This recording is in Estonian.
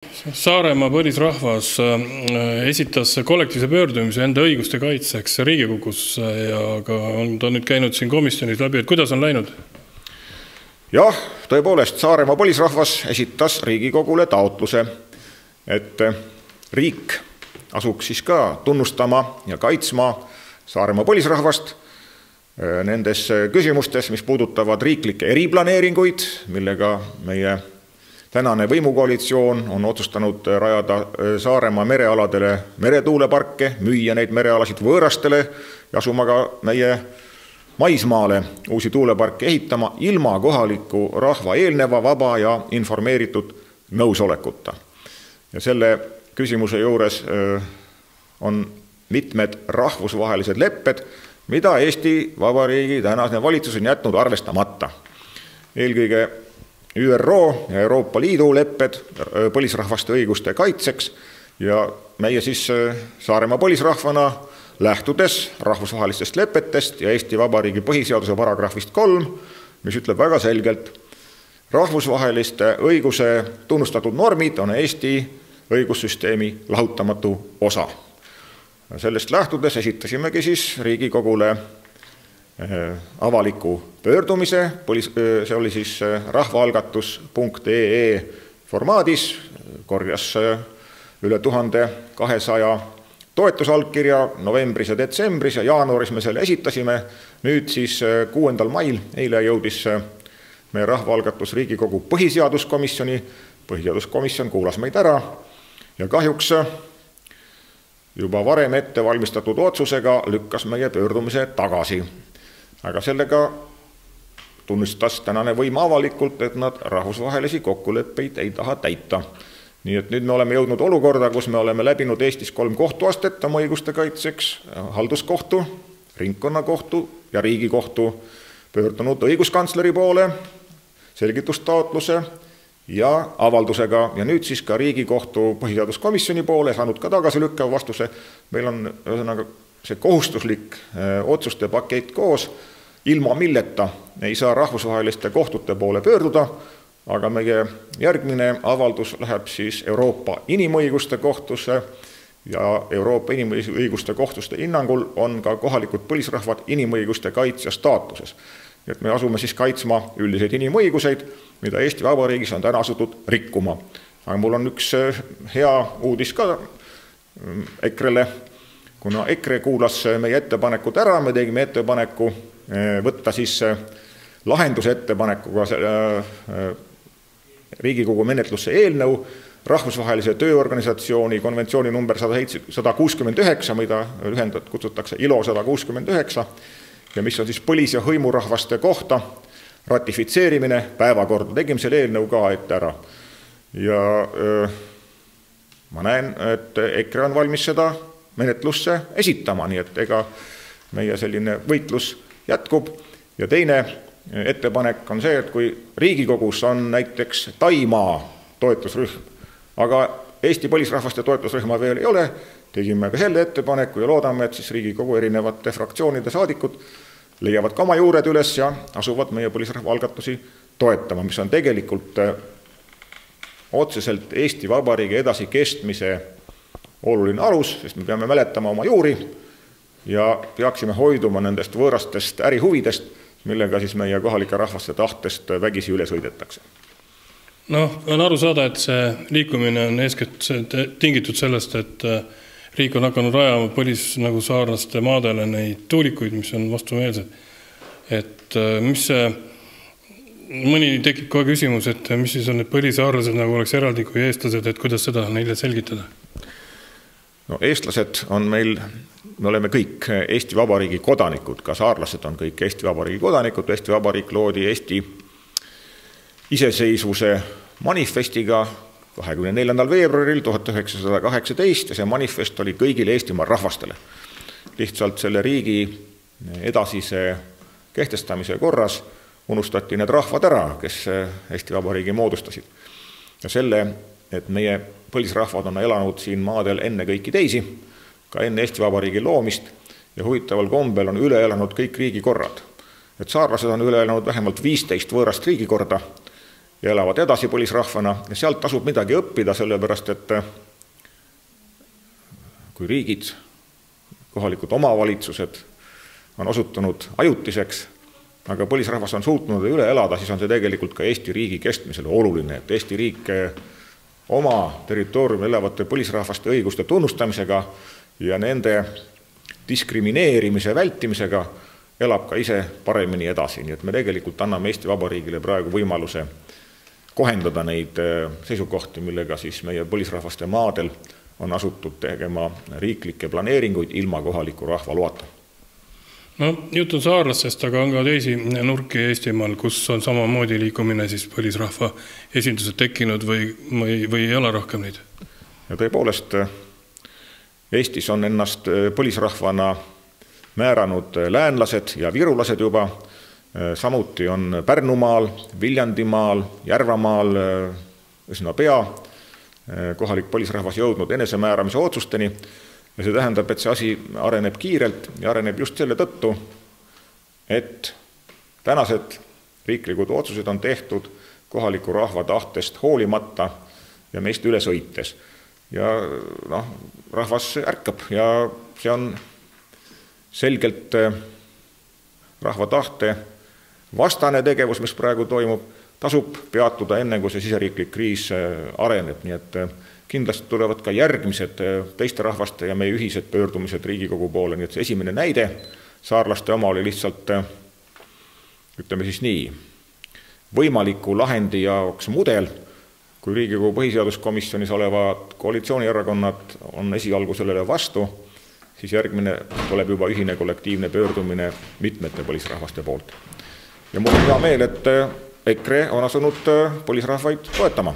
Saaremaa põlisrahvas esitas kollektiivse pöördumise enda õiguste kaitseks Riigikogus ja ka on ta nüüd käinud siin komisjonis läbi, et kuidas on läinud? Jah, tõepoolest Saaremaa põlisrahvas esitas Riigikogule taotluse, et riik asuks siis ka tunnustama ja kaitsma Saaremaa põlisrahvast nendes küsimustes, mis puudutavad riiklikke eriplaneeringuid, millega meie tänane võimukoalitsioon on otsustanud rajada Saaremaa merealadele meretuuleparke, müüa neid merealasid võõrastele ja asuma ka meie maismaale uusi tuuleparke ehitama ilma kohaliku rahva eelneva, vaba ja informeeritud nõusolekuta. Ja selle küsimuse juures on mitmed rahvusvahelised lepped, mida Eesti Vabariigi tänane valitsus on jätnud arvestamata. Eelkõige ÜRO ja Euroopa Liidu lepped põlisrahvaste õiguste kaitseks ja meie siis Saaremaa põlisrahvana lähtudes rahvusvahelistest lepetest ja Eesti Vabariigi põhiseaduse paragrahvist 3, mis ütleb väga selgelt, rahvusvaheliste õiguse tunnustatud normid on Eesti õigussüsteemi lahutamatu osa. Sellest lähtudes esitasimegi siis Riigikogule avaliku pöördumise, see oli siis rahvaalgatus.ee formaadis, korjas üle 1200 toetusallkirja novembris ja detsembris ja jaanuaris me selle esitasime. Nüüd siis 6. mail eile jõudis meie rahvaalgatus Riigikogu põhiseaduskomisjoni. Põhiseaduskomisjon kuulas meid ära ja kahjuks juba varem ette valmistatud otsusega lükkas meie pöördumise tagasi. Aga sellega tunnistas tänane võim avalikult, et nad rahvusvahelisi kokkuleppeid ei taha täita. Nii et nüüd me oleme jõudnud olukorda, kus me oleme läbinud Eestis 3 kohtuastet oma õiguste kaitseks, halduskohtu, ringkonnakohtu ja Riigikohtu, pöördunud õiguskantsleri poole, selgitustaotluse ja avaldusega ja nüüd siis ka Riigikohtu põhiseaduskomisjoni poole saanud ka tagasilükkav vastuse. Meil on see kohustuslik otsuste pakett koos, ilma milleta ei saa rahvusvaheliste kohtute poole pöörduda, aga meie järgmine avaldus läheb siis Euroopa Inimõiguste kohtusse ja Euroopa Inimõiguste kohtuste hinnangul on ka kohalikud põlisrahvad inimõiguste kaitsja staatuses. Et me asume siis kaitsma üldiseid inimõiguseid, mida Eesti Vabariigis on täna asutud rikkuma. Aga mul on üks hea uudis ka EKRE-le. Kuna EKRE kuulas meie ettepanekud ära, me tegime ettepaneku võtta siis lahenduse ettepanekuga Riigikogu menetlusse eelnõu rahvusvahelise tööorganisatsiooni konventsiooni number 169, mida lühendat kutsutakse ILO 169, ja mis on siis põlis- ja hõimurahvaste kohta ratifitseerimine päevakorda. Tegime selle eelnõu ka ette ära. Ja ma näen, et EKRE on valmis seda menetlusse esitama, nii et ega meie selline võitlus jätkub. Ja teine ettepanek on see, et kui Riigikogus on näiteks Taimaa toetusrühm, aga Eesti põlisrahvaste toetusrühma veel ei ole, tegime ka selle ettepaneku ja loodame, et siis Riigikogu erinevate fraktsioonide saadikud leiavad ka oma juured üles ja asuvad meie põlisrahva algatusi toetama, mis on tegelikult otseselt Eesti Vabariigi edasi kestmise oluline alus, sest me peame mäletama oma juuri ja peaksime hoiduma nendest võõrastest ärihuvidest, millega siis meie kohalike rahvaste tahtest vägisi üle sõidetakse. On aru saada, et see liikumine on eeskätt tingitud sellest, et riik on hakanud rajama nagu saarlaste maadele neid tuulikuid, mis on vastumeelsed. Et mis see, mõni tekib kohe küsimus, et mis siis on need põlisaarlased nagu oleks eraldi kui eestlased, et kuidas seda neile selgitada? Eestlased on meil, me oleme kõik Eesti Vabariigi kodanikud, ka saarlased on kõik Eesti Vabariigi kodanikud. Eesti Vabariik loodi Eesti iseseisvuse manifestiga 24. veebruaril 1918 ja see manifest oli kõigile Eestimaa rahvastele. Lihtsalt selle riigi edasise kehtestamise korras unustati need rahvad ära, kes Eesti Vabariigi moodustasid. Ja selle, et meie põlisrahvad on elanud siin maadel enne kõiki teisi, ka enne Eesti Vabariigi loomist ja huvitaval kombel on üle elanud kõik riigikorrad. Et saarlased on üle elanud vähemalt 15 võõrast riigikorda ja elavad edasi põlisrahvana ja sealt tasub midagi õppida, sellepärast et kui riigid, kohalikud omavalitsused on osutunud ajutiseks, aga põlisrahvas on suutnud üle elada, siis on see tegelikult ka Eesti riigi kestmisele oluline, et Eesti riik oma territooriumil elavate põlisrahvaste õiguste tunnustamisega ja nende diskrimineerimise vältimisega elab ka ise paremini edasi. Nii et me tegelikult anname Eesti Vabariigile praegu võimaluse kohendada neid seisukohti, millega siis meie põlisrahvaste maadel on asutud tegema riiklikke planeeringuid ilma kohaliku rahva loata. No, jutt on saarlastest, aga on ka teisi nurki Eestimaal, kus on samamoodi liikumine siis põlisrahva esindused tekkinud või ei ole rohkem neid? Ja tõepoolest, Eestis on ennast põlisrahvana määranud läänlased ja virulased juba, samuti on Pärnumaal, Viljandimaal, Järvamaal üsna pea kohalik põlisrahvas jõudnud enesemääramise otsusteni ja see tähendab, et see asi areneb kiirelt ja areneb just selle tõttu, et tänased riiklikud otsused on tehtud kohaliku rahva tahtest hoolimata ja meist üle sõites. Ja rahvas ärkab ja see on selgelt rahva tahte vastane tegevus, mis praegu toimub, tasub peatuda enne, kui see siseriiklik kriis areneb. Nii et kindlasti tulevad ka järgmised teiste rahvaste ja meie ühised pöördumised Riigikogu poole. Nii et see esimene näide saarlaste oma oli lihtsalt, ütleme siis nii, võimaliku lahendi jaoks mudel, kui Riigikogu põhiseaduskomisjonis olevad koalitsioonierakonnad on esialgu sellele vastu, siis järgmine tuleb juba ühine kollektiivne pöördumine mitmete põlisrahvaste poolt. Ja mul on hea meel, et EKRE on asunud põlisrahvaid toetama.